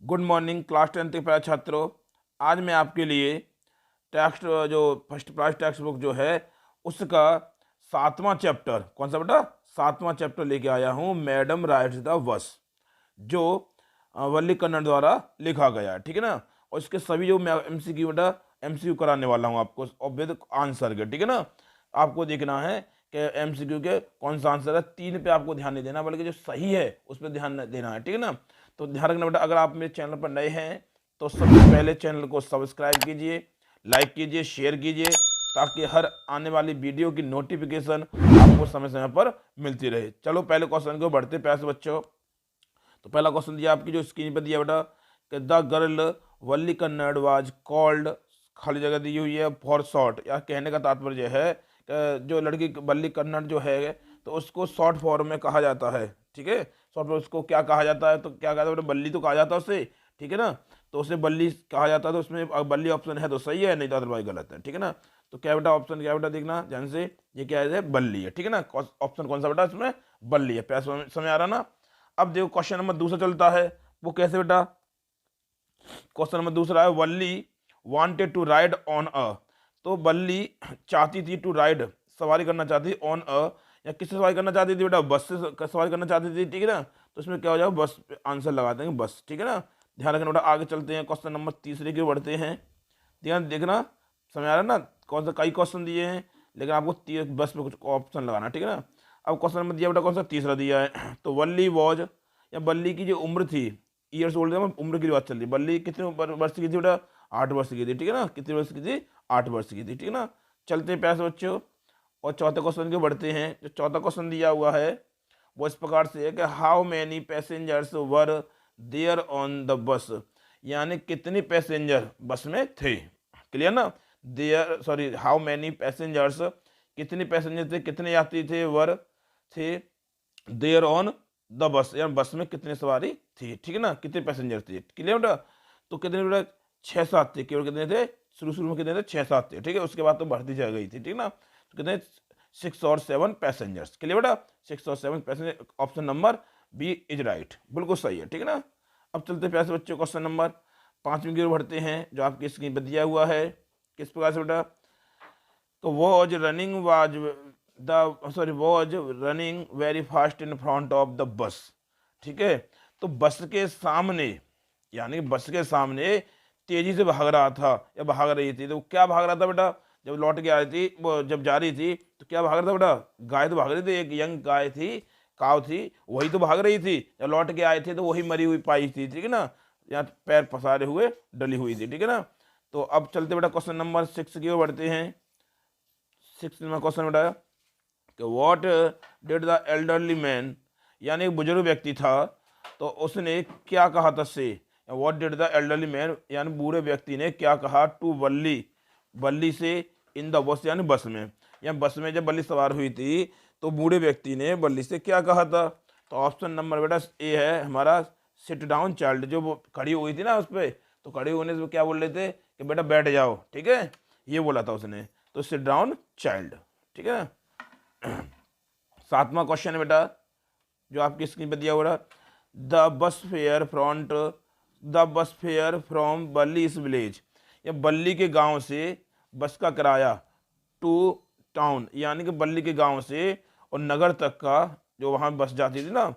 Good morning class 10 के प्यारे छात्रों। आज मैं आपके लिए टेक्स्ट जो फर्स्ट क्लास टेक्स्ट बुक जो है उसका 7वां चैप्टर, कौन सा बेटा, 7वां चैप्टर लेके आया हूँ, मैडम राइट्स द वर्स, जो वल्ली कन्नड़ द्वारा लिखा गया है। ठीक है ना। और इसके सभी जो मैं एमसीक्यू बेटा एमसीक्यू कराने वाला हूँ आपको और विद आंसर के। ठीक है ना। आपको देखना है कि एमसीक्यू के कौन सा आंसर है। 3 पे आपको ध्यान नहीं देना, बल्कि जो सही है उस पर ध्यान देना है। ठीक है ना। तो ध्यान रखना बेटा, अगर आप मेरे चैनल पर नए हैं तो सबसे पहले चैनल को सब्सक्राइब कीजिए, लाइक कीजिए, शेयर कीजिए, ताकि हर आने वाली वीडियो की नोटिफिकेशन आपको समय समय पर मिलती रहे। चलो पहले क्वेश्चन को बढ़ते प्यारे बच्चों। तो पहला क्वेश्चन दिया आपकी जो स्क्रीन पर दिया बेटा कि the girl Valli Kannada was called, खाली जगह दी हुई है फॉर शॉर्ट, या कहने का तात्पर्य है कि जो लड़की वल्ली कन्नड़ जो है तो उसको शॉर्ट फॉर्म में कहा जाता है। ठीक है। शॉर्ट फॉर्म उसको क्या कहा जाता है, तो क्या कहता है बेटा, बल्ली तो कहा जाता है उसे। ठीक है ना। तो उसे बल्ली कहा जाता है, तो उसमें बल्ली ऑप्शन है तो सही है, नहीं तो अदरवाइज गलत है। ठीक है ना। तो क्या बेटा ऑप्शन, क्या बेटा देखना ध्यान से, ये क्या है, बल्ली है। ठीक है ना। ऑप्शन कौन सा बेटा इसमें, बल्ली है। प्यास समय आ रहा ना। अब देखो क्वेश्चन नंबर दूसरा चलता है, वो कैसे बेटा। क्वेश्चन नंबर दूसरा है Valli wanted to ride on a. तो बल्ली चाहती थी टू राइड, सवारी करना चाहती थी, ऑन अ, या किससे सवारी करना चाहती थी बेटा, बस से सवारी करना चाहती थी। ठीक है ना। तो इसमें क्या हो जाएगा, बस पे आंसर लगाते हैं बस। ठीक है ना। ध्यान रखना बेटा। आगे चलते हैं, क्वेश्चन नंबर तीसरे की ओर बढ़ते हैं। ध्यान देखना, समझ आ रहा है ना। कौन सा, कई क्वेश्चन दिए हैं लेकिन आपको बस में कुछ ऑप्शन लगाना। ठीक है ना। अब क्वेश्चन नंबर दिया बेटा कौन सा, तीसरा दिया है। तो वल्ली वॉज, या बल्ली की जो उम्र थी, ईयर्स ओल्ड, उम्र की बात चल रही है। बल्ली कितने वर्ष की थी बेटा, 8 वर्ष की थी। ठीक है ना। कितने वर्ष की थी, 8 वर्ष की थी। ठीक है ना। चलते हैं प्यासे बच्चों और चौथे क्वेश्चन के बढ़ते हैं। जो चौथा क्वेश्चन दिया हुआ है वो इस प्रकार से है कि how many passengers were there on the bus, यानी कितने पैसेंजर बस में थे। क्लियर ना। There, sorry, how many passengers, कितने पैसेंजर थे, कितने यात्री थे, वर थे, देयर ऑन द बस, यानी बस में कितने सवारी थी। ठीक है ना। कितने पैसेंजर थे। क्लियर बेटा। तो कितने बेटा, 6-7 थे। केवल कितने थे, शुरू शुरू में कितने थे, 6-7 थे। ठीक है। उसके बाद तो बढ़ती जा गई थी। ठीक है ना। तो कितने, 6 और 7 पैसेंजर्स। क्लियर बेटा। 6 और 7 passenger, option number B is right, बिल्कुल सही है। ठीक है ना। अब चलते प्यासे बच्चों क्वेश्चन नंबर 5 की ओर बढ़ते हैं, जो आपकी स्क्रीन पर दिया हुआ है। किस प्रकार से बेटा, तो was running was the, sorry, was running very fast in front of the बस। ठीक है। तो बस के सामने, यानी बस के सामने तेजी से भाग रहा था या भाग रही थी। तो क्या भाग रहा था बेटा, जब लौट के आ रही थी, वो जब जा रही थी तो क्या भाग रहा था बेटा, गाय तो भाग रही थी, एक यंग गाय थी, काव थी, वही तो भाग रही थी। जब लौट के आए थे तो वही मरी हुई पाई थी। ठीक है ना। या पैर पसारे हुए डली हुई थी। ठीक है ना। तो अब चलते बेटा क्वेश्चन नंबर 6 की ओर बढ़ते हैं। 6 में क्वेश्चन बेटा कि what did the elderly man, यानी एक बुजुर्ग व्यक्ति था, तो उसने क्या कहा था से, what did the elderly man, यानी बूढ़े व्यक्ति ने क्या कहा टू बल्ली, बल्ली से, इन द बस, यानी बस में, या बस में जब बल्ली सवार हुई थी तो बूढ़े व्यक्ति ने बल्ली से क्या कहा था। तो ऑप्शन नंबर बेटा ए है हमारा, सिट डाउन चाइल्ड। जो वो खड़ी हुई थी ना उस पर, तो खड़ी होने से वो क्या बोल रहे थे कि बेटा बैठ जाओ। ठीक है, ये बोला था उसने। तो सिट डाउन चाइल्ड। ठीक है। 7वां क्वेश्चन है बेटा, जो आपकी स्क्रीन पर दिया हुआ है। The bus fair front, the bus fair from बल्ली इस विलेज, या बल्ली के गांव से बस का किराया टू टाउन, यानी कि बल्ली के गांव से और नगर तक का, जो वहां बस जाती थी ना,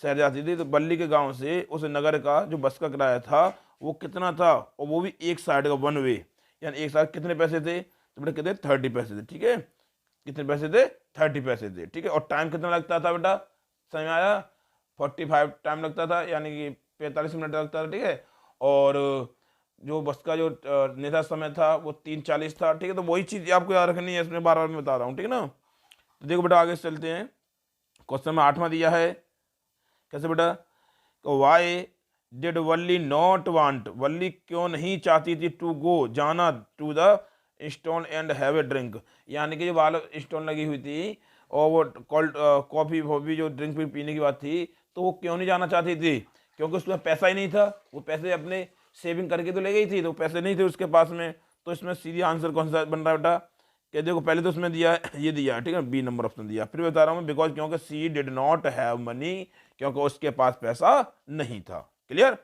शहर जाती थी, तो बल्ली के गांव से उस नगर का जो बस का किराया था वो कितना था, और वो भी एक साइड का, वन वे, यानी एक साइड कितने पैसे थे, तो बेटा कितने, 30 पैसे थे। ठीक है। कितने पैसे थे, 30 पैसे थे। ठीक है। और टाइम कितना लगता था बेटा, समझ में आया, 45 टाइम लगता था, यानी कि 45 मिनट लगता था। ठीक है। और जो बस का जो निर्धारित समय था वो 3:40 था। ठीक है। तो वही चीज़ आपको याद रखनी है, इसमें बार बार मैं बता रहा हूँ। ठीक है ना। तो देखो बेटा आगे चलते हैं। क्वेश्चन में 8वां दिया है, कैसे बेटा, तो why did Valli not want, Valli क्यों नहीं चाहती थी टू गो, जाना, to the stone and have a drink, यानी कि जो वाल स्टोन लगी हुई थी और वो कोल्ड कॉफ़ी वॉफ़ी जो ड्रिंक भी पीने की बात थी, तो वो क्यों नहीं जाना चाहती थी, क्योंकि उसमें पैसा ही नहीं था। वो पैसे अपने सेविंग करके तो ले गई थी, तो पैसे नहीं थे उसके पास में। तो इसमें सीधी आंसर कौन सा बन रहा है बेटा, कि देखो पहले तो उसमें दिया है, ये दिया है। ठीक है, बी नंबर ऑप्शन दिया। फिर बता रहा हूँ मैं, बिकॉज क्योंकि सी डिड नॉट हैव मनी, क्योंकि उसके पास पैसा नहीं था। क्लियर।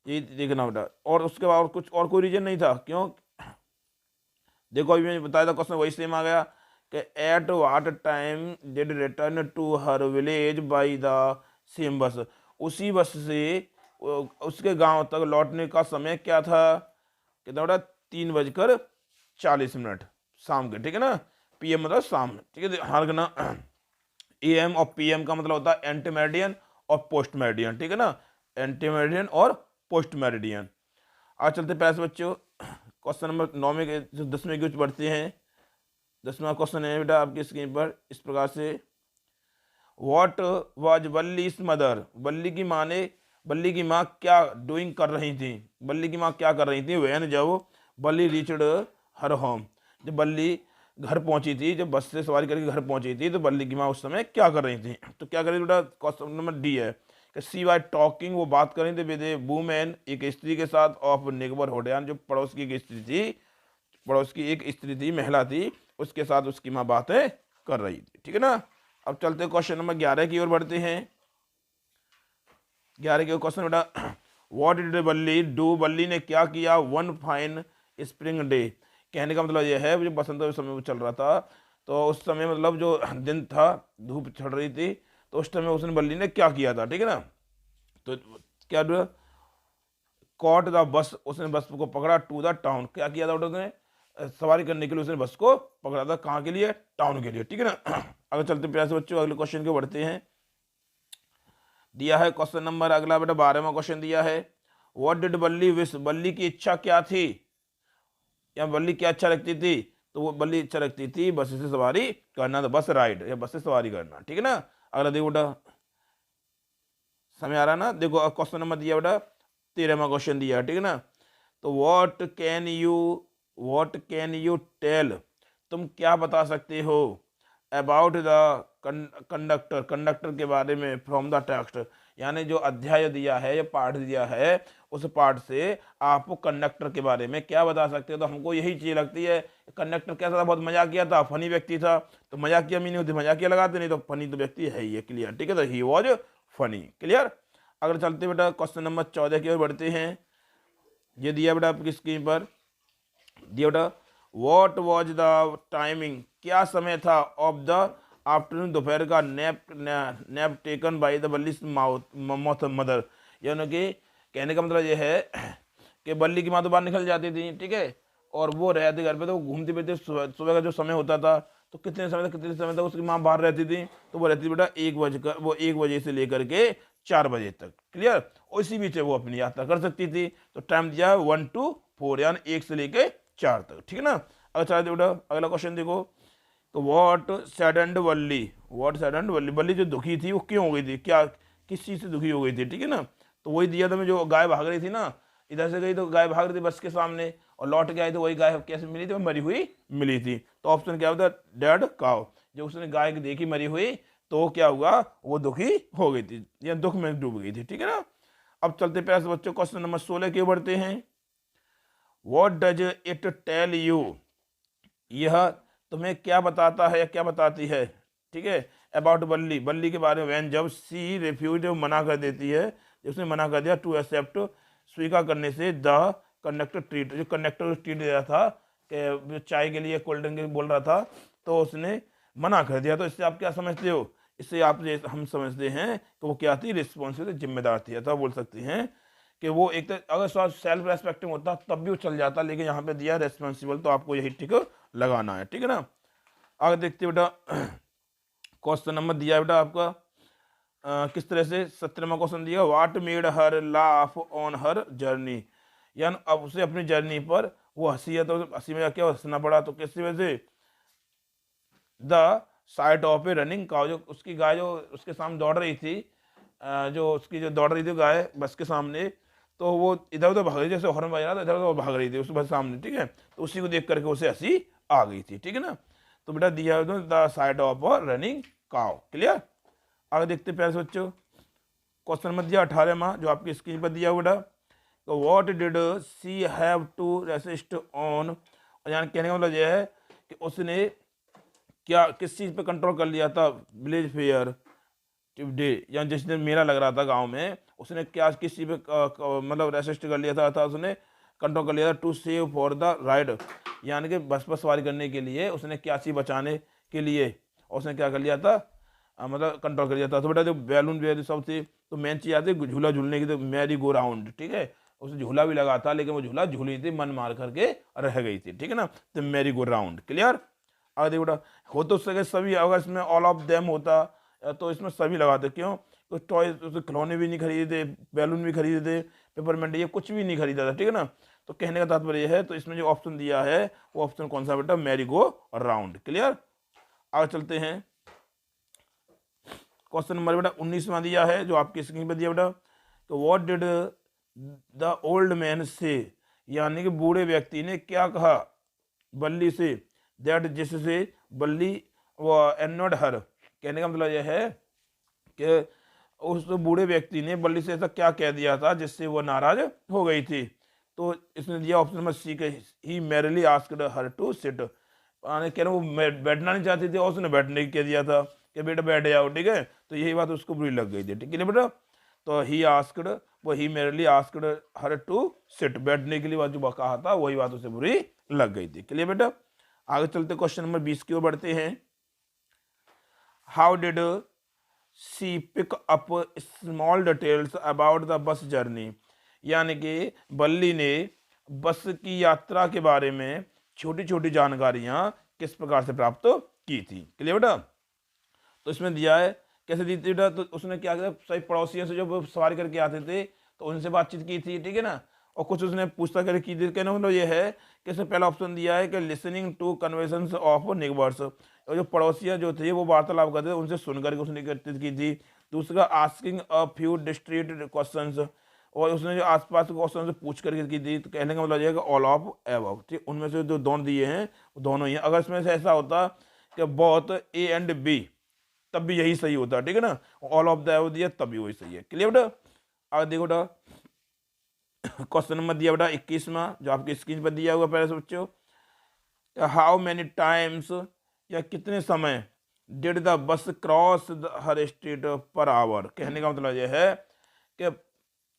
ये देखना बेटा। और उसके बाद कुछ और कोई रीजन नहीं था, क्यों? देखो अभी मैंने बताया था क्वेश्चन वही सेम आ गया कि at what time did return to her village by the same bus. उसी बस से उसके गांव तक लौटने का समय क्या था? कितना बेटा? 3:40 शाम के, ठीक है ना। PM मतलब शाम, ठीक है। हर ना AM और PM का मतलब होता है एंटी मेरिडियन और पोस्ट मेरिडियन, ठीक है ना। एंटी मेरिडियन और पोस्ट मेरिडियन। आज चलते पैसे बच्चों, क्वेश्चन नंबर 9 में 10वें की कुछ बढ़ते हैं। 10वां क्वेश्चन है बेटा आपकी स्क्रीन पर इस प्रकार से, वॉट वॉज बल्लीज मदर। बल्ली की माँ क्या डूइंग कर रही थी? बल्ली की माँ क्या कर रही थी? वैन जब बल्ली रीचड हर होम, जब बल्ली घर पहुंची थी, जब बस से सवारी करके घर पहुंची थी, तो बल्ली की माँ उस समय क्या कर रही थी? तो क्या कर रही थी बेटा? क्वेश्चन नंबर डी है कि सी वाई टॉकिंग, वो बात कर रही थी विद ए वुमेन, एक स्त्री के साथ, ऑफ नेबरहुड, यानी जो पड़ोस की एक स्त्री थी, पड़ोस की एक स्त्री थी, महिला थी, उसके साथ उसकी माँ बातें कर रही थी, ठीक है ना। अब चलते क्वेश्चन नंबर 11 की ओर बढ़ते हैं। 11 के क्वेश्चन बेटा, व्हाट डिड बल्ली डू, बल्ली ने क्या किया? वन फाइन स्प्रिंग डे, कहने का मतलब यह है जो बसंत के समय वो चल रहा था, तो उस समय मतलब जो दिन था, धूप चढ़ रही थी, तो उस समय उसने बल्ली ने क्या किया था, ठीक है ना। तो क्या कॉट द बस, उसने बस को पकड़ा, टू द टाउन, क्या किया था उसने? सवारी करने के लिए उसने बस को पकड़ा था, कहाँ के लिए? टाउन के लिए, ठीक है ना। अगर चलते प्यासे बच्चों अगले क्वेश्चन को बढ़ते हैं। दिया है क्वेश्चन नंबर अगला बेटा 12वां क्वेश्चन दिया है, व्हाट डिड बल्ली विश, बल्ली की इच्छा क्या थी? या बल्ली क्या अच्छा रखती थी? तो वो बल्ली इच्छा रखती थी बस से सवारी करना, तो बस राइड या बस से सवारी करना, ठीक है ना। अगला देखो बेटा, समय आ रहा ना, देखो क्वेश्चन नंबर दिया बेटा 13वां क्वेश्चन दिया, ठीक है ना। तो व्हाट कैन यू टेल, तुम क्या बता सकते हो? अबाउट द कंडक्टर, कंडक्टर के बारे में, फ्रॉम द टेक्स्ट, यानी जो अध्याय दिया है या पाठ दिया है, उस पाठ से आप कंडक्टर के बारे में क्या बता सकते हो? तो हमको यही चीज लगती है, कंडक्टर कैसा था? बहुत मजाकिया था, फनी व्यक्ति था। तो मजाकिया मीनिंग होती, मजाकिया लगाते, नहीं तो फनी तो व्यक्ति है ही है, क्लियर, ठीक है। तो ही वॉज फनी, क्लियर। अगर चलते बेटा क्वेश्चन नंबर 14 की ओर बढ़ते हैं। ये दिया बेटा आपकी स्क्रीन पर, दिया बेटा, वॉट वॉज द टाइमिंग, क्या समय था? ऑफ द आफ्टरनून, दोपहर का, nap taken by the Valli's mouth mother, यानी कि कहने का मतलब ये है कि बल्ली की माँ तो बाहर निकल जाती थी, ठीक है, और वो रहते घर पे, तो घूमती फिरती, सुबह का जो समय होता था, तो कितने समय तक उसकी माँ बाहर रहती थी? तो वो रहती थी बेटा 1 बजे से लेकर के 4 बजे तक, क्लियर। और इसी बीच वो अपनी यात्रा कर सकती थी। तो टाइम दिया 1 to 4, यानी 1 से लेके 4 तक, ठीक है ना। अगर चला बेटा अगला क्वेश्चन देखो, तो व्हाट सैडेंड बल्ली, व्हाट सैडेंड बल्ली, बल्ली जो दुखी थी वो क्यों हो गई थी? क्या किस चीज से दुखी हो गई थी, ठीक है ना। तो वही दिया था मैं, जो गाय भाग रही थी ना, इधर से गई तो गाय भाग रही थी बस के सामने, और लौट के आई तो वही गाय कैसे मिली थी? वो मरी हुई मिली थी। तो ऑप्शन क्या होता है? डेड काउ, जब उसने गाय की देखी मरी हुई, तो क्या हुआ? वो दुखी हो गई थी या दुख में डूब गई थी, ठीक है ना। अब चलते प्यारे बच्चों क्वेश्चन नंबर 16 के बढ़ते हैं। What does it tell you, यह तुम्हें क्या बताता है या क्या बताती है, ठीक है। अबाउट बल्ली, बल्ली के बारे में, वैन जब सी रिफ्यूज, मना कर देती है, जब उसने मना कर दिया, टू एक्सेप्ट, स्वीकार करने से, द कंडक्टर ट्रीट, जो कंडक्टर ट्रीट दे रहा था कि चाय के लिए, कोल्ड ड्रिंक बोल रहा था, तो उसने मना कर दिया। तो इससे आप क्या समझते हो? इससे आप हम समझते हैं कि वो क्या थी? रिस्पॉन्सिबल, जिम्मेदार थी। अथवा बोल सकते हैं कि वो एक अगर सेल्फ रेस्पेक्टिंग होता तब भी वो चल जाता, लेकिन यहाँ पे दिया रेस्पॉन्सिबल, तो आपको यही टिक लगाना है, ठीक है ना। आगे देखते बेटा, क्वेश्चन नंबर दिया है बेटा आपका किस तरह से, 17वां क्वेश्चन दिया, what made her laugh on her journey, यानी अब उसे अपनी जर्नी पर वो हंसी है, तो हंसी में क्या हंसना पड़ा? तो किस वजह से? The site of A running cow, जो उसकी गाय जो उसके सामने दौड़ रही थी, जो उसकी जो दौड़ रही थी गाय बस के सामने, तो वो इधर उधर भाग रही थी, जैसे हॉर्न बज रहा था, इधर उधर भाग रही थी उस बस सामने, ठीक है। तो उसी को देख करके उसे हंसी आ गई थी, ठीक है ना। तो बेटा दिया the site of a running cow, clear. आगे देखते प्यारे से बच्चों, क्वेश्चन नंबर दिया 18वां, जो आपकी स्क्रीन पर दिया हुआ बेटा, तो what did she have to resist on, यानी कहने का मतलब यह है कि उसने क्या किस चीज़ पे कंट्रोल कर लिया था? विलेज फेयर डे, या जिस दिन मेला लग रहा था गांव में, उसने क्या किस चीज़ पे मतलब रेसिस्ट कर लिया था उसने कंट्रोल कर लिया था, to save for the ride, यानी कि बस पर सवारी करने के लिए उसने क्या चीज़ बचाने के लिए उसने क्या कर लिया था, मतलब कंट्रोल कर लिया था। तो बेटा जो बैलून वेलून सब थी, तो मेन चीज़ आती है झूला झूलने की, तो मैरी गो राउंड, ठीक है, उसे झूला भी लगा था लेकिन वो झूला झूली थी, मन मार करके रह गई थी, ठीक है ना, तो मैरी गो राउंड। क्लियर? आगे देखो बेटा, हो तो सके सभी, अगर इसमें ऑल ऑफ देम होता तो इसमें सभी लगाते, क्यों? तो टॉय खिलौने भी नहीं खरीदे, बैलून भी खरीदे थे, पेपरमेंट ये कुछ भी नहीं खरीदा था, ठीक है ना। तो कहने का तात्पर्य यह है, तो इसमें जो ऑप्शन दिया है वो ऑप्शन कौन सा बेटा? Merry go round. क्लियर? आगे चलते हैं, क्वेश्चन नंबर बेटा 19वां दिया है जो आपकी स्क्रीन पर दिया बेटा, तो what did the old man से, यानी कि बूढ़े व्यक्ति ने क्या कहा बल्ली से, दैट जिससे बल्ली वो एनोड हर, कहने का मतलब यह है कि उस बूढ़े व्यक्ति ने बल्ली से ऐसा क्या कह दिया था जिससे वो नाराज हो गई थी। तो इसने दिया ऑप्शन नंबर सी के, he merrily asked her to sit, कह रहे वो बैठना नहीं चाहती थी और उसने बैठने की कह दिया था कि बेटा बैठ जाओ, ठीक है, तो यही बात उसको बुरी लग गई थी, ठीक है बेटा। तो ही आस्क्ड, वो he merrily asked her to sit, बैठने के लिए बात जो कहा था वही बात उसे बुरी लग गई थी। क्लियर बेटा? आगे चलते क्वेश्चन नंबर 20 की ओर बढ़ते हैं। How did she pick up small details about the bus journey, यानी कि बल्ली ने बस की यात्रा के बारे में छोटी छोटी जानकारियां किस प्रकार से प्राप्त की थी। क्लियर बेटा? तो इसमें दिया है कैसे दी थी बेटा, तो उसने क्या किया, सभी पड़ोसियों से जो सवारी करके आते थे तो उनसे बातचीत की थी, ठीक है ना, और कुछ उसने पूछता करके की थी। कहना मतलब ये है कि इसमें पहला ऑप्शन दिया है कि listening to conversations of neighbours, और जो पड़ोसियाँ जो थे वो वार्तालाप करते थे उनसे सुन करके उसने की थी। दूसरा आस्किंग अ फ्यू डिस्ट्रीट क्वेश्चंस, और उसने जो आसपास के क्वेश्चन से पूछ करके की थी। तो कहने का मतलब ये है ऑल ऑफ एबव, ठीक, उनमें से जो दोनों दिए हैं वो दोनों ही हैं। अगर इसमें से ऐसा होता कि बहुत ए एंड बी, तब भी यही सही होता, ठीक है ना, ऑल ऑफ द एबव दिया तब भी वही सही है। क्लियर बेटा? आगे देखो बेटा, क्वेश्चन नंबर दिया बेटा 21वां जो आपकी स्क्रीन पर दिया हुआ पहले से बच्चों, हाउ मैनी टाइम्स, या कितने समय did the bus cross her street per hour, कहने का मतलब यह है कि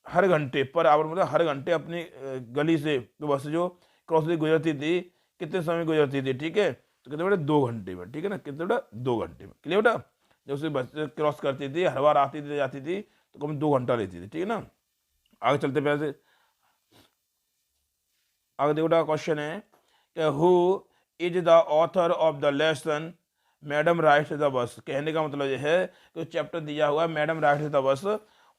हर घंटे पर आवर मतलब हर घंटे अपनी गली से तो बस जो क्रॉस से गुजरती थी, कितने समय गुजरती थी, ठीक है, तो कितने बेटा 2 घंटे में, ठीक है ना, कितने बेटा 2 घंटे में। क्लियर बेटा? जब उसे बस क्रॉस करती थी, हर बार आती थी जाती थी तो कम 2 घंटा लेती थी, ठीक है ना। आगे चलते पहले से, आगे देखो बेटा क्वेश्चन है कि who is the author of the lesson madam rights the bus, कहने का मतलब यह है कि चैप्टर दिया हुआ है मैडम राइट्स द बस,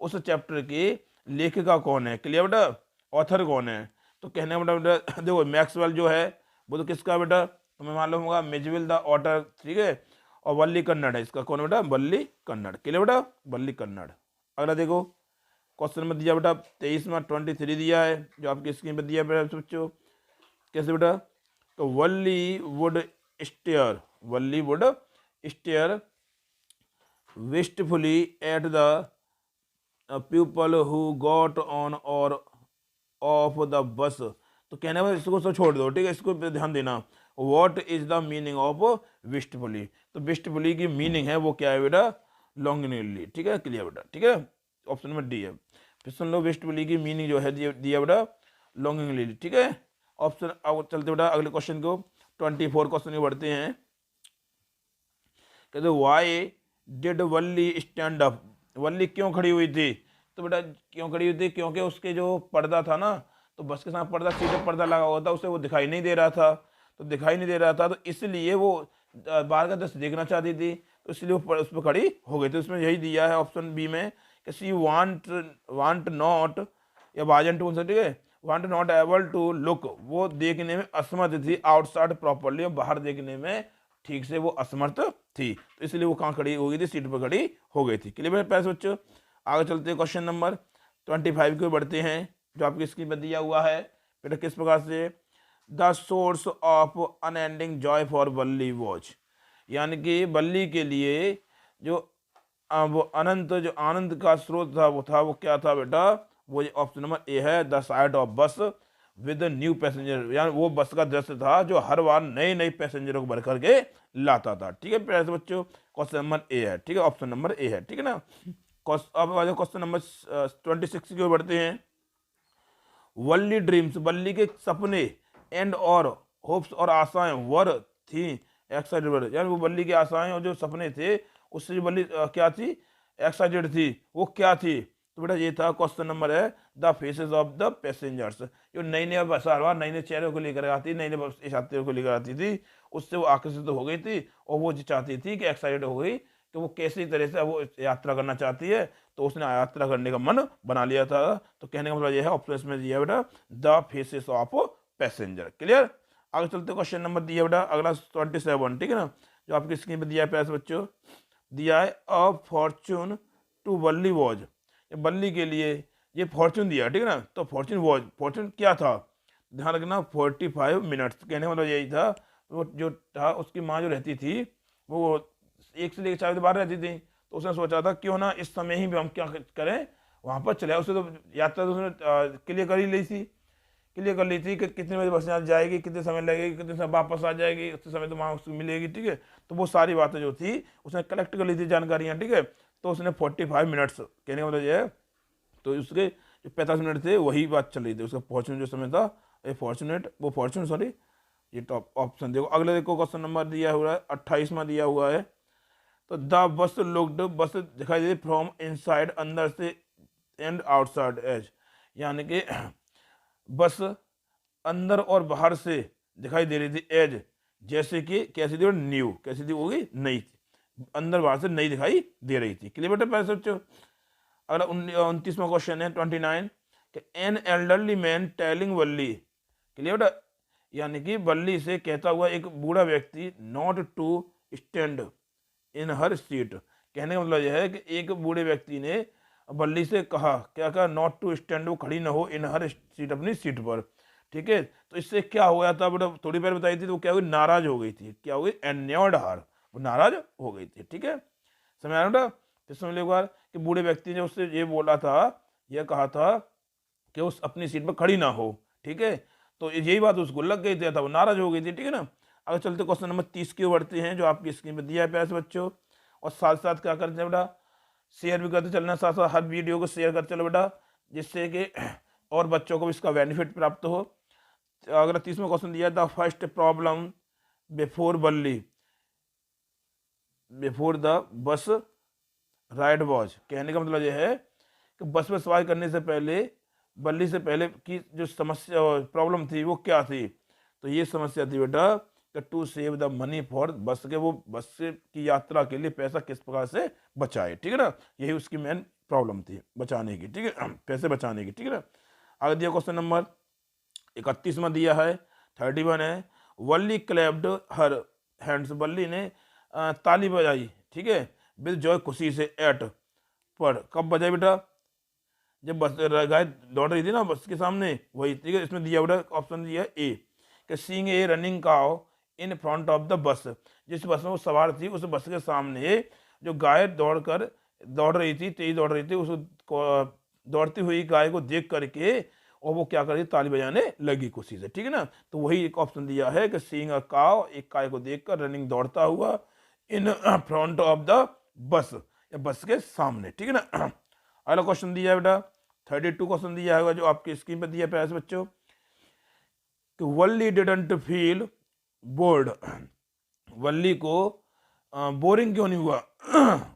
उस चैप्टर की लेखिका कौन है। क्लियर बेटा? ऑथर कौन है? तो कहने का मतलब बेटा देखो मैक्सवेल जो है वो तो किसका बेटा, तुम्हें मालूम होगा, मिजविल द ऑटर, ठीक है, और वल्ली कन्नड़ है इसका, कौन है बेटा? वल्ली कन्नड़। क्लियर बेटा? वल्ली कन्नड़। अगला देखो क्वेश्चन नंबर दिया बेटा 23वां 23 दिया है जो आपकी स्क्रीन पर दिया बेटा बच्चों, कैसे बेटा, तो Valli would stare, Valli would stare wistfully at the people who got on or off the bus, तो कहने में इसको सब छोड़ दो, ठीक है, इसको पे ध्यान देना। What is the meaning of wistfully, तो विस्टफुली की मीनिंग है वो क्या है बेटा? लॉन्गिन्यूडली, ठीक है, क्लियर बेटा, ठीक है, ऑप्शन नंबर डी है। फिर सुन लो वेस्टफुली की मीनिंग जो है दिया बेटा लॉन्गिंगली, ठीक है। ऑप्शन अब चलते बेटा अगले क्वेश्चन को 24 क्वेश्चन में बढ़ते हैं। कहते why did Valli stand up, Valli क्यों खड़ी हुई थी, तो बेटा क्यों खड़ी हुई थी, क्योंकि उसके जो पर्दा था ना, तो बस के साथ पर्दा सीधे पर्दा लगा हुआ था, उसे वो दिखाई नहीं दे रहा था, तो दिखाई नहीं दे रहा था तो इसलिए वो बाहर का दृश्य देखना चाहती थी, तो इसलिए वो उस पर खड़ी हो गई थी। उसमें यही दिया है ऑप्शन बी में कि सी वांट नॉट या वाजंट बोल सकते, ठीक है, want not able to look, वो देखने में असमर्थ थी, आउटसाइड प्रॉपरली, और बाहर देखने में ठीक से वो असमर्थ थी, तो इसलिए वो कहाँ खड़ी हो गई थी? सीट पर खड़ी हो गई थी। क्लियर पैसे बच्चों? आगे चलते हैं क्वेश्चन नंबर 25 की ओर बढ़ते हैं जो आपकी स्क्रीन पर दिया हुआ है बेटा, किस प्रकार से, the source of unending Joy for बल्ली वॉच, यानी कि बल्ली के लिए जो वो अनंत जो आनंद का स्रोत था वो क्या था बेटा? वो ऑप्शन नंबर ए है, द साइड ऑफ बस विद न्यू पैसेंजर, यानी वो बस का दृश्य था जो हर बार नए नए पैसेंजरों को भर करके लाता था। ठीक है प्यारे बच्चों, क्वेश्चन नंबर ए है, ठीक है, ऑप्शन नंबर ए है, ठीक है ना। अब आ जाओ क्वेश्चन नंबर 26 की ओर बढ़ते हैं। वल्ली ड्रीम्स, वल्ली के सपने, एंड और होप्स और आशाएं, वर थी एक्साइटेड, यानी वो वल्ली की आशाएं और जो सपने थे उससे जो वल्ली क्या थी, एक्साइटेड थी, वो क्या थी? तो बेटा ये था क्वेश्चन नंबर है the faces of the passengers, जो नई नई बस हर नई नई चेहरों को लेकर आती, नई नई यात्रियों को लेकर आती थी, उससे वो आकर्षित हो गई थी और वो चाहती थी कि एक्साइटेड हो गई कि वो कैसी तरह से वो यात्रा करना चाहती है, तो उसने यात्रा करने का मन बना लिया था। तो कहने का मतलब यह है ऑप्शन में दिया बेटा the faces of passenger. Clear? आगे चलते क्वेश्चन नंबर दिया बेटा अगला 27, ठीक है ना, जो आपकी स्क्रीन पे दिया है प्यारे बच्चों, दिया है अ फॉर्चून टू वल्ली वॉज, बल्ली के लिए ये फॉर्चून दिया, ठीक है ना, तो फॉर्चून वॉज, फॉर्चून क्या था, ध्यान रखना 45 मिनट्स, कहने का मतलब यही था, वो जो था उसकी माँ जो रहती थी वो 1 से लेकर 4 बजे बाहर रहती थी, तो उसने सोचा था क्यों ना इस समय ही भी हम क्या करें, वहाँ पर चले। उसे तो यात्रा तो उसने क्लियर कर ही ली थी, क्लियर कर ली थी कि कितने बजे बस यहाँ जाएगी, कितने समय लगेगी, कितने समय वापस आ जाएगी, उतने समय तो वहाँ उसको मिलेगी, ठीक है। तो वो सारी बातें जो थी उसने कलेक्ट कर ली थी जानकारियाँ, ठीक है। तो उसने 45 मिनट्स, कहने का मतलब ये है, तो उसके जो 45 मिनट थे वही बात चल रही थी, उसका फॉर्चून जो समय था, ये फॉर्चुनेट वो फॉर्चून सॉरी, ये टॉप ऑप्शन देखो। अगले देखो क्वेश्चन नंबर दिया हुआ है 28वां दिया हुआ है, तो द बस लुक्ड, बस दिखाई दे फ्रॉम इनसाइड, अंदर से, एंड आउटसाइड एज, यानी कि बस अंदर और बाहर से दिखाई दे रही थी, एज जैसे कि कैसी थी, न्यू, कैसी थी, होगी नई थी, अंदर बाहर से नई दिखाई दे रही थी। क्लियर बेटा पैसे बच्चों? अगला 29वां क्वेश्चन है 29, कि an elderly man telling Valli, clear बेटा, यानी कि वल्ली से कहता हुआ एक बूढ़ा व्यक्ति, not to stand in her seat, कहने का मतलब यह है कि एक बूढ़े व्यक्ति ने बल्ली से कहा, क्या कहा, नॉट टू स्टैंड, वो खड़ी ना हो, इन हर सीट, अपनी सीट पर, ठीक है। तो इससे क्या हो गया था बेटा, थोड़ी देर बताई थी, तो क्या हुई, नाराज हो गई थी, क्या हो गई, एन्योर्ड हार, वो नाराज हो गई थी, ठीक है। समझ आ रहा बेटा? तो समझ लो एक बार कि बूढ़े व्यक्ति ने उससे ये बोला था, यह कहा था कि उस अपनी सीट पर खड़ी ना हो, ठीक है। तो यही बात उसको लग गई थी, था वो नाराज हो गई थी, ठीक है ना। अगर चलते क्वेश्चन नंबर 30 की ओर बढ़ते हैं, जो आपकी स्क्रीन पर दिया है प्यारे बच्चों, और साथ साथ क्या करते हैं बेटा, शेयर भी करते चलना, साथ साथ हर वीडियो को शेयर करते चलो बेटा, जिससे कि और बच्चों को भी इसका बेनिफिट प्राप्त हो। अगला 30वां क्वेश्चन दिया था, फर्स्ट प्रॉब्लम बिफोर बल्ली, before the bus ride was, कहने का मतलब यह है कि बस में सवारी करने से पहले, बल्ली से पहले की जो समस्या प्रॉब्लम थी वो क्या थी, तो ये समस्या थी बेटा कि to save the money for bus, के वो बस से की यात्रा के लिए पैसा किस प्रकार से बचाए, ठीक है ना, यही उसकी मेन प्रॉब्लम थी, बचाने की, ठीक है, पैसे बचाने की, ठीक है ना। आगे दिया क्वेश्चन नंबर 31वां दिया है 31 है, वल्ली क्लैप्ड हर हैंड्स, वल्ली ने ताली बजाई, ठीक है, विद जॉय, खुशी से, एट पर, कब बजाई बेटा, जब बस गाय दौड़ रही थी ना बस के सामने, वही, ठीक है। इसमें दिया बेटा ऑप्शन दिया ए, कि seeing a running cow in front of the बस, जिस बस में वो सवार थी उस बस के सामने जो गाय दौड़ रही थी, तेज दौड़ रही थी, उस दौड़ती हुई गाय को देख करके और वो क्या कर रही, ताली बजाने लगी खुशी से, ठीक है ना। तो वही एक ऑप्शन दिया है कि सीइंग अ काउ, एक गाय को देखकर, रनिंग दौड़ता हुआ, इन फ्रंट ऑफ द बस, या बस के सामने, ठीक है ना। अगला क्वेश्चन दिया है बेटा 32 क्वेश्चन दिया है जो आपकी स्क्रीन पर दिया प्यारे बच्चों, कि वल्ली डिडंट फील बोर्ड, वल्ली को बोरिंग क्यों नहीं हुआ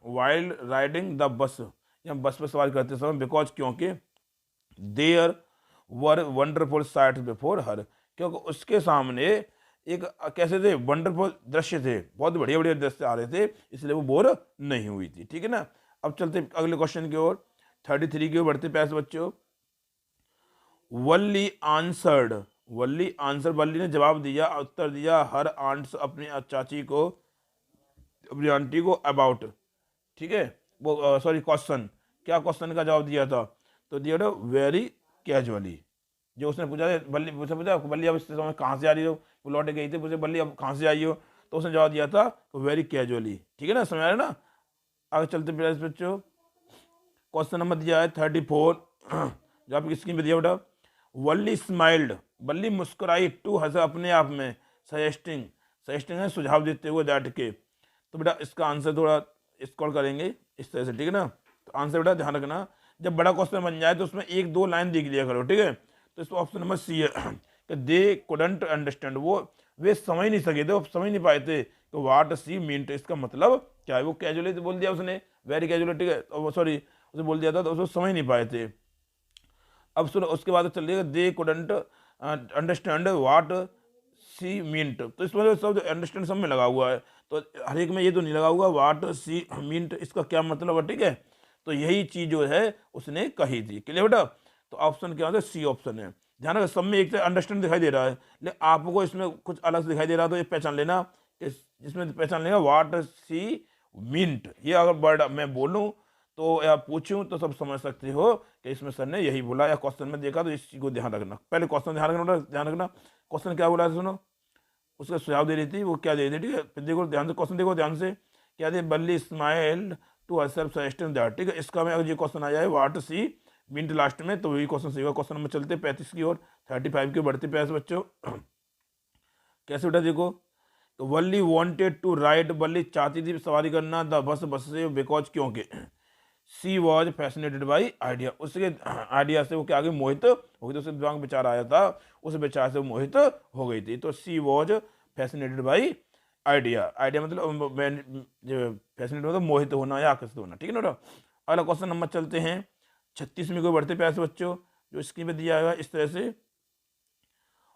वाइल राइडिंग द बस, या बस पर सवारी करते समय, बिकॉज, क्योंकि, there were wonderful sights before her, क्योंकि उसके सामने एक कैसे थे, वंडरफुल दृश्य थे, बहुत बढ़िया बढ़िया दृश्य आ रहे थे, इसलिए वो बोर नहीं हुई थी, ठीक है ना। अब चलते अगले क्वेश्चन की ओर 33 की ओर बढ़ते प्यारे बच्चों, वल्ली आंसर्ड, वल्ली आंसर, वल्ली ने जवाब दिया, उत्तर दिया, हर आंट्स, अपनी चाची को, अपनी आंटी को, अबाउट, ठीक है, वो सॉरी क्वेश्चन, क्या क्वेश्चन का जवाब दिया था, तो दिया था वेरी कैजुअली, जो उसने पूछा बल्ली, उसने पूछा बल्ली अब इस समय कहाँ से आ रही हो, वो लौटे गई थी, पूछे बल्ली अब कहाँ से आई हो, तो उसने जवाब दिया था वेरी कैजुअली, ठीक है ना, समझ आ रहा है ना। आगे चलते बच्चों, क्वेश्चन नंबर दिया है 34 जो आपकी स्क्रीन पे दिया बेटा, वल्ली स्माइल्ड, बल्ली मुस्कुराई, टू हंसा अपने आप में, सजेस्टिंग, सजेस्टिंग है सुझाव देते हुए, दैट के, तो बेटा इसका आंसर थोड़ा स्क्रॉल करेंगे इस तरह से, ठीक है ना। तो आंसर बेटा ध्यान रखना, जब बड़ा क्वेश्चन बन जाए तो उसमें एक दो लाइन लिख लिया करो, ठीक है। तो इसमें ऑप्शन नंबर सी है कि दे कुडंट अंडरस्टैंड, वे समझ नहीं सके थे, वो समझ नहीं पाए थे तो वाट सी मीन, इसका मतलब क्या है। वो कैजुअली बोल दिया उसने, वेरी कैजुअली, ठीक है, सॉरी उसे बोल दिया था तो उसको समझ नहीं पाए थे। अब सुनो, उसके बाद चल रही है they couldn't understand what she meant, तो इसमें सब अंडरस्टैंड सब में लगा हुआ है, तो हर एक में ये तो नहीं लगा हुआ वाट सी मींट इसका क्या मतलब है, ठीक है। तो यही चीज जो है उसने कही थी, क्लियर बेटा। तो ऑप्शन क्या होता है, सी ऑप्शन है। ध्यान रखो सब में एक अंडरस्टैंड दिखाई दे रहा है, लेकिन आपको इसमें कुछ अलग से दिखाई दे रहा है, तो ये पहचान लेना, इसमें पहचान लेना वाट सी मिंट, ये अगर वर्ड मैं बोलूं तो या पूछूं तो सब समझ सकते हो कि इसमें सर ने यही बोला, या क्वेश्चन में देखा तो इस चीज को ध्यान रखना। पहले क्वेश्चन ध्यान रखना क्वेश्चन क्या बोला था सुनो, उसका सुझाव दे रही थी, वो क्या दे रही थी, ठीक है। फिर देखो ध्यान से क्वेश्चन, देखो ध्यान से क्या दे, Valli smile to herself suggesting that, ठीक है। इसका में अगर ये क्वेश्चन आ जाए वाट सी मिंट लास्ट में, तो वही क्वेश्चन सही होगा। क्वेश्चन नंबर चलते 35 की ओर, 35 की बढ़ते प्रयास बच्चों। कैसे बेटा देखो, तो वल्ली वांटेड टू राइड, बल्ली चाहती थी सवारी करना द बस से, बिकॉज क्योंकि सी वॉज फैसिनेटेड बाई आइडिया, उसके आइडिया से वो क्या आगे मोहित हो गई, तो उसके दिमाग में विचार आया था, उस विचार से वो मोहित हो गई थी। तो she was fascinated by idea, idea मतलब फैसिनेटेड मतलब मोहित होना या आकर्षित होना, ठीक है ना। अगला क्वेश्चन नंबर चलते हैं 36 में, कोई बढ़ते प्यासे बच्चों, जो स्क्रीन पे दिया है इस तरह से,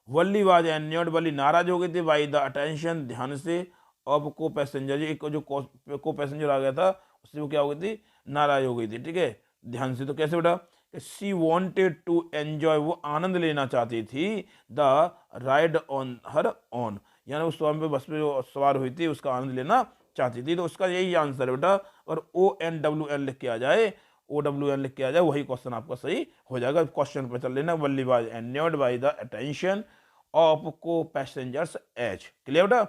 वल्ली वाज एन्योर्ड, वल्ली नाराज हो गई थी बाई द अटेंशन, ध्यान से, ऑफ को पैसेंजर, एक जो को पैसेंजर आ गया था उससे वो क्या हो गई थी, नाराज हो गई थी, ठीक है, ध्यान से। तो कैसे बेटा, शी वॉन्टेड टू एंजॉय, वो आनंद लेना चाहती थी, the ride on her on, यानी उस पे बस पे जो सवार हुई थी उसका आनंद लेना चाहती थी। तो उसका यही आंसर है बेटा, और ONWN लिख के आ जाए, OWN लिख के आ जाए, वही क्वेश्चन आपका सही हो जाएगा। क्वेश्चन पर चल लेना, Valli was annoyed by the attention of को पैसेंजर्स एज, क्लियर बेटा,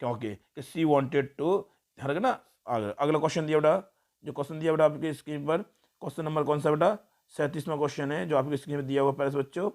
क्योंकि सी वांटेड टू, ध्यान रखना। अगला क्वेश्चन दिया बेटा, जो क्वेश्चन दिया बेटा आपकी स्क्रीन पर, क्वेश्चन नंबर कौन सा बेटा, 37वां क्वेश्चन है जो आपकी स्क्रीन में दिया हुआ पैसे बच्चों।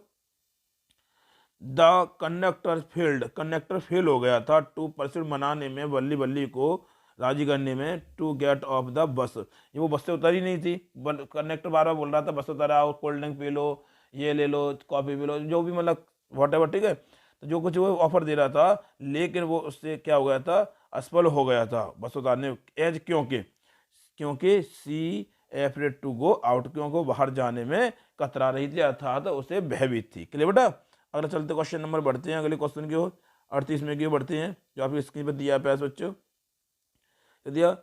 द कंडक्टर फेल हो गया था टू परस्यू, मनाने में, बल्ली बल्ली को राजी करने में, टू गेट ऑफ द बस, ये वो बस से उतरी नहीं थी, कंडक्टर बार बार बोल रहा था बस उतर आओ, कोल्ड ड्रिंक पी लो, ये ले लो, कॉफी पी लो, जो भी मतलब वॉट एवर, ठीक है। तो जो कुछ वो ऑफर दे रहा था, लेकिन वो उससे क्या हो गया था, असफल हो गया था बस उतारने एज, क्योंकि सी एफ्रेड टू गो आउट, क्योंकि वो बाहर जाने में कतरा रही थी, अर्थात उसे भयभीत थी, क्लियर बेटा। अगला चलते क्वेश्चन नंबर बढ़ते हैं अगले क्वेश्चन की ओर, 38 में की ओर बढ़ते हैं, जो आपकी स्क्रीन पर दिया है बच्चों, दिया,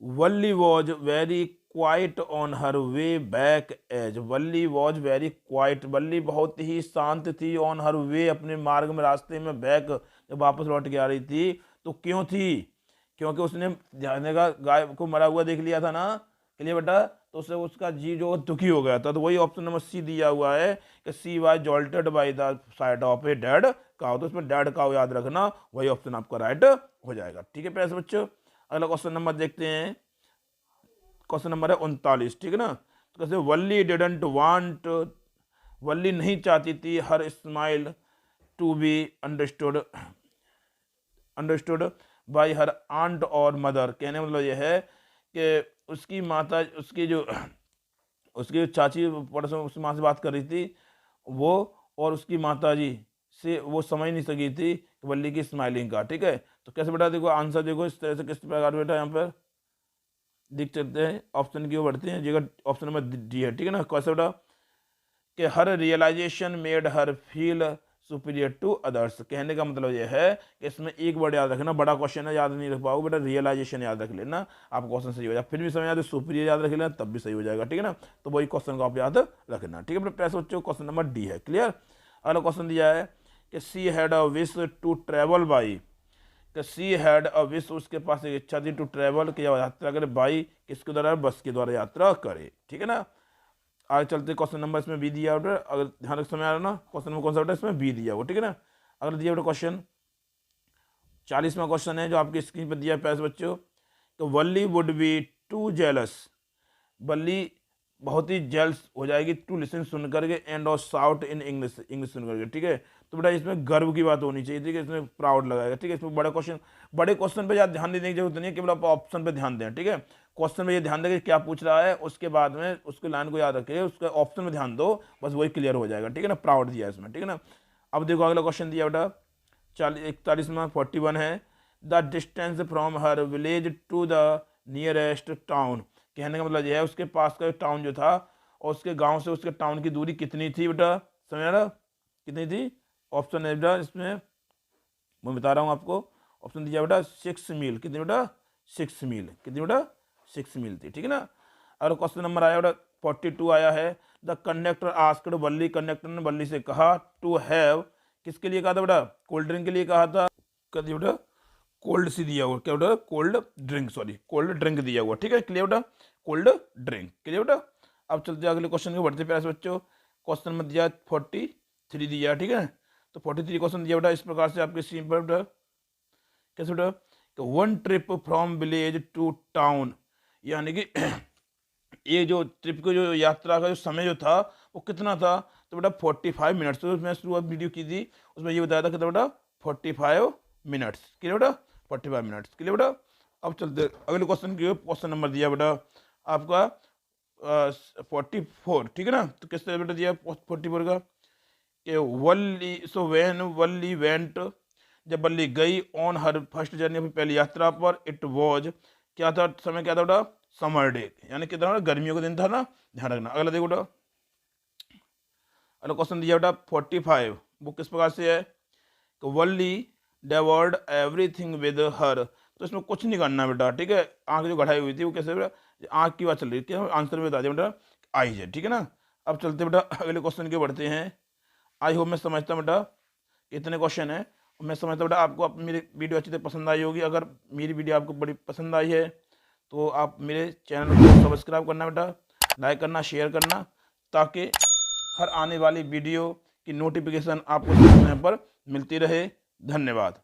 Valli was very quiet on her way back as, Valli was very quiet, Valli बहुत ही शांत थी, ऑन हर वे, अपने मार्ग में, रास्ते में, बैक जब वापस लौट के आ रही थी, तो क्यों थी, क्योंकि उसने ध्यान का गाय को मरा हुआ देख लिया था ना, क्लियर बेटा, तो उससे उसका जी जो दुखी हो गया था। तो वही ऑप्शन नंबर सी दिया हुआ है कि she was jolted by the side of a dead cow, तो उसमें डेड काउ याद रखना, वही ऑप्शन आपका राइट हो जाएगा, ठीक है प्यारे बच्चों। अगला क्वेश्चन नंबर देखते हैं, क्वेश्चन नंबर है 39, ठीक है ना। तो कैसे, वल्ली डिडंट वांट, वल्ली नहीं चाहती थी, her smile to be understood by her aunt और मदर, कहने मतलब यह है कि उसकी माता, उसकी चाची पड़ोस उसकी माँ से बात कर रही थी वो, और उसकी माता जी से वो समझ नहीं सकी थी वल्ली की स्माइलिंग का, ठीक है। तो कैसे बेटा देखो आंसर देखो इस तरह से, किस प्रकार बेटा यहाँ पर दिख चलते हैं, ऑप्शन की ओर बढ़ते हैं, जगह ऑप्शन नंबर डी है, ठीक है ना। कैसे बेटा, कि her realization made her feel superior to others, कहने का मतलब यह है कि इसमें एक वर्ड याद रखना, बड़ा क्वेश्चन है याद नहीं रख पाओगे बेटा, रियलाइजेशन याद रख लेना, आप क्वेश्चन सही हो जाएगा, फिर भी समझ आते सुपीरियर याद रख लेना तब भी सही हो जाएगा, ठीक है ना। तो वही क्वेश्चन को आप याद रखना, ठीक है बेटा। पैसे बच्चों क्वेश्चन नंबर डी है, क्लियर। अगला क्वेश्चन दिया है कि she had a wish to travel by, कि सी हैड अ विश, उसके पास एक इच्छा थी, टू ट्रेवल की यात्रा करे, बाई किसके द्वारा, बस के द्वारा यात्रा करे, ठीक है ना। आगे चलते क्वेश्चन नंबर इसमें बी दिया हुआ, अगर ध्यान रख समय आ रहा ना, क्वेश्चन नंबर कौन सा बेटा, इसमें बी दिया हुआ, ठीक है ना। अगर दिया बेटा क्वेश्चन 40वां क्वेश्चन है जो आपकी स्क्रीन पर दिया है पैसे बच्चों, तो Valli would be to jealous, वल्ली बहुत ही जेल्स हो जाएगी, टू लिसन सुन करके, एंड और शाउट इन इंग्लिश सुन करके, ठीक है। तो बेटा इसमें गर्व की बात होनी चाहिए, ठीक है, इसमें प्राउड लगाएगा, ठीक है। इसमें बड़े क्वेश्चन पे ज़्यादा ध्यान देने की जरूरत नहीं है, केवल आप ऑप्शन पे ध्यान दें, ठीक है। क्वेश्चन में ये ध्यान दें कि क्या पूछ रहा है, उसके बाद में उसके लाइन को याद रखिए, उसके ऑप्शन में ध्यान दो, बस वही क्लियर हो जाएगा, ठीक है ना। प्राउड दिया इसमें, ठीक है ना। अब देखो अगला क्वेश्चन दिया बेटा 41वां 41 है, the distance from her village to the nearest town. कहने का मतलब यह है उसके पास का टाउन जो था और उसके गांव से उसके टाउन की दूरी कितनी थी बेटा, समझ आ रहा, कितनी थी। ऑप्शन है बेटा इसमें मैं बता रहा हूँ आपको, ऑप्शन दिया बेटा 6 मील, कितनी बेटा 6 मील, कितनी बेटा 6 मील थी, ठीक है ना। और क्वेश्चन नंबर आया बेटा 42 आया है, the conductor asked Valli, conductor ने वल्ली से कहा टू हैव, किसके लिए कहा था बेटा, कोल्ड ड्रिंक के लिए कहा था, कर दिया बेटा कोल्ड सी दिया हुआ, क्या बेटा cold drink, sorry cold drink दिया हुआ, ठीक है क्लियर बेटा, कोल्ड ड्रिंक क्लियर बेटा। अब चलते अगले क्वेश्चन को बढ़ते प्यारे बच्चों, क्वेश्चन में दिया 43 दिया, ठीक है। तो 43 क्वेश्चन दिया बेटा इस प्रकार से आपके स्क्रीन पर बेटा, कैसे बेटा, one trip from village to town, यानी कि ये जो ट्रिप को जो यात्रा का जो समय जो था वो कितना था, तो बेटा 45 मिनट्स। तो मैं शुरुआत वीडियो की थी उसमें ये बताया था कितना बेटा 45 मिनट्स, क्लियर बेटा 45 मिनट्स, क्लियर बेटा। अब चलते अगले क्वेश्चन की, क्वेश्चन नंबर दिया बेटा आपका 44, ठीक है ना। तो किस तरह बेटा दिया 44 का कि वल्ली, सो व्हेन वल्ली वेंट, जब वल्ली गई ऑन हर फर्स्ट जर्नी, अपनी पहली यात्रा पर, इट वॉज, क्या था समय, क्या था बेटा समर डे, यानी कितना गर्मियों का दिन था ना, ध्यान रखना। अगला देखो बेटा अगला क्वेश्चन दिया बेटा 45, वो किस प्रकार से है कि वल्ली डेवर्ड एवरीथिंग विद हर, तो इसमें कुछ नहीं करना बेटा, ठीक है। आंख जो गढ़ाई हुई थी वो कैसे बेटा, आंख की बात चल रही थी, आंसर में बता दिया बेटा आई है, ठीक है ना। अब चलते बेटा अगले क्वेश्चन के बढ़ते हैं। आई होप मैं समझता हूँ बेटा इतने क्वेश्चन है, मैं समझता हूँ बेटा आपको मेरी वीडियो अच्छी तरह पसंद आई होगी। अगर मेरी वीडियो आपको बड़ी पसंद आई है तो आप मेरे चैनल को सब्सक्राइब करना बेटा, लाइक करना, शेयर करना, ताकि हर आने वाली वीडियो की नोटिफिकेशन आपको समय पर मिलती रहे। धन्यवाद।